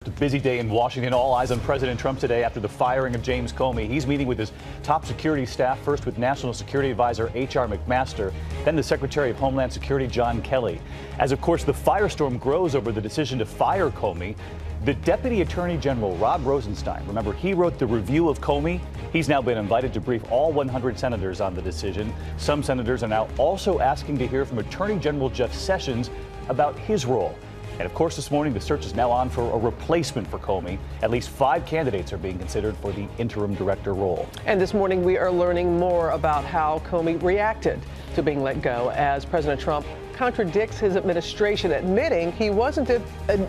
A busy day in Washington. All eyes on President Trump today after the firing of James Comey. He's meeting with his top security staff, first with National Security Advisor H.R. McMaster, then the Secretary of Homeland Security John Kelly. As, of course, the firestorm grows over the decision to fire Comey, the Deputy Attorney General Rod Rosenstein, remember, he wrote the review of Comey. He's now been invited to brief all 100 senators on the decision. Some senators are now also asking to hear from Attorney General Jeff Sessions about his role. And of course, this morning, the search is now on for a replacement for Comey. At least 5 candidates are being considered for the interim director role. And this morning, we are learning more about how Comey reacted to being let go as President Trump contradicts his administration, admitting he wasn't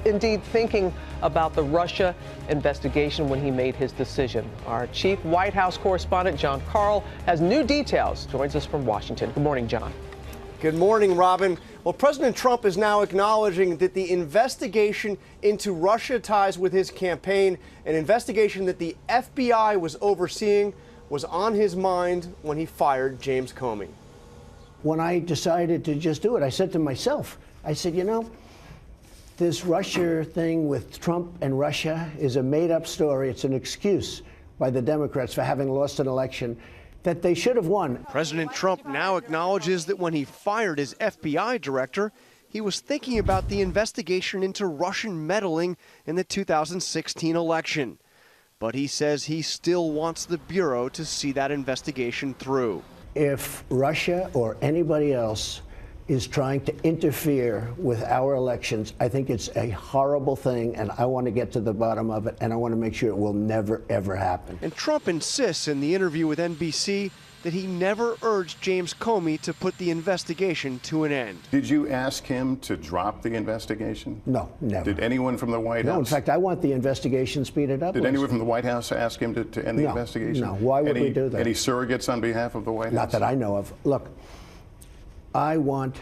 indeed thinking about the Russia investigation when he made his decision. Our chief White House correspondent, John Karl, has new details. Joins us from Washington. Good morning, John. Good morning, Robin. Well, President Trump is now acknowledging that the investigation into Russia ties with his campaign, an investigation that the FBI was overseeing, was on his mind when he fired James Comey. When I decided to just do it, I said to myself, I said, you know, this Russia thing with Trump and Russia is a made-up story. It's an excuse by the Democrats for having lost an election that they should have won. President Trump now acknowledges that when he fired his FBI director, he was thinking about the investigation into Russian meddling in the 2016 election. But he says he still wants the Bureau to see that investigation through. If Russia or anybody else is trying to interfere with our elections, I think it's a horrible thing, and I want to get to the bottom of it, and I want to make sure it will never, ever happen. And Trump insists in the interview with NBC that he never urged James Comey to put the investigation to an end. Did you ask him to drop the investigation? No, never. Did anyone from the White House? No, in fact, I want the investigation speeded up. Did anyone from the White House ask him to end the investigation? No, why would we do that? Any surrogates on behalf of the White House? Not that I know of. Look, I want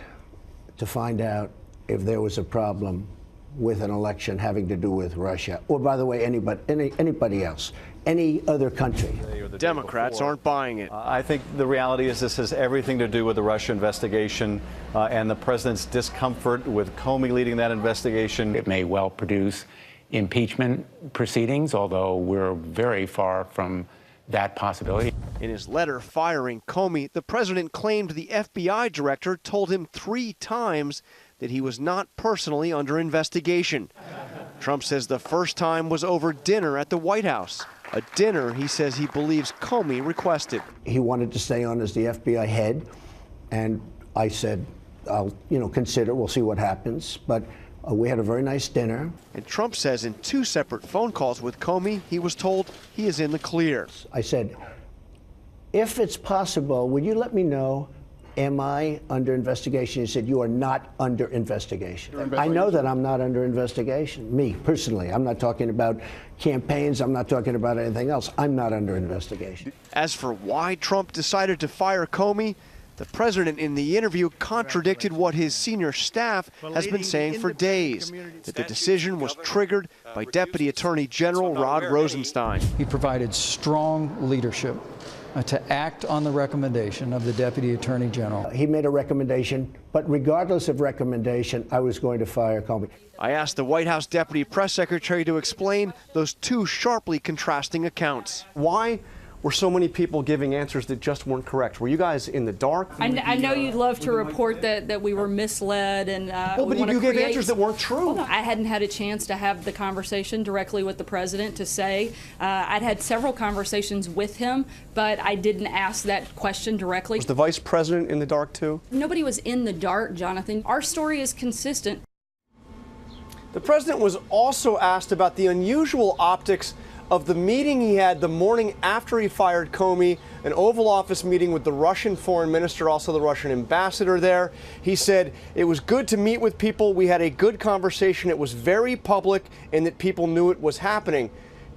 to find out if there was a problem with an election having to do with Russia, or, by the way, anybody else, any other country. Democrats aren't buying it. I think the reality is this has everything to do with the Russia investigation and the president's discomfort with Comey leading that investigation. It may well produce impeachment proceedings, although we're very far from that possibility. In his letter firing Comey, the president claimed the FBI director told him 3 times that he was not personally under investigation. Trump says the first time was over dinner at the White House, a dinner he says he believes Comey requested. He wanted to stay on as the FBI head, and I said, I'll, consider, we'll see what happens, but we had a very nice dinner. And Trump says in 2 separate phone calls with Comey, he was told he is in the clear. I said, if it's possible, would you let me know, am I under investigation? He said, you are not under investigation. I know that I'm not under investigation, me, personally. I'm not talking about campaigns. I'm not talking about anything else. I'm not under investigation. As for why Trump decided to fire Comey, the president in the interview contradicted what his senior staff has been saying for days, that the decision was triggered by Deputy Attorney General Rod Rosenstein. He provided strong leadership to act on the recommendation of the Deputy Attorney General. He made a recommendation, but regardless of recommendation, I was going to fire Comey. I asked the White House Deputy Press Secretary to explain those 2 sharply contrasting accounts. Why were so many people giving answers that just weren't correct? Were you guys in the dark? I know you'd love to report that we were misled and well, but you gave answers that weren't true. Well, I hadn't had a chance to have the conversation directly with the president to say. I'd had several conversations with him, but I didn't ask that question directly. Was the vice president in the dark too? Nobody was in the dark, Jonathan. Our story is consistent. The president was also asked about the unusual optics of the meeting he had the morning after he fired Comey, an Oval Office meeting with the Russian foreign minister, also the Russian ambassador there. He said, it was good to meet with people. We had a good conversation. It was very public and that people knew it was happening.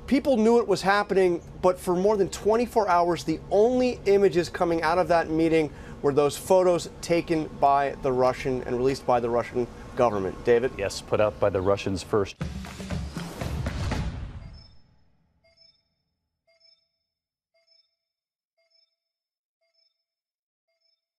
People knew it was happening, but for more than 24 hours, the only images coming out of that meeting were those photos taken by the Russian and released by the Russian government. David? Yes, put out by the Russians first.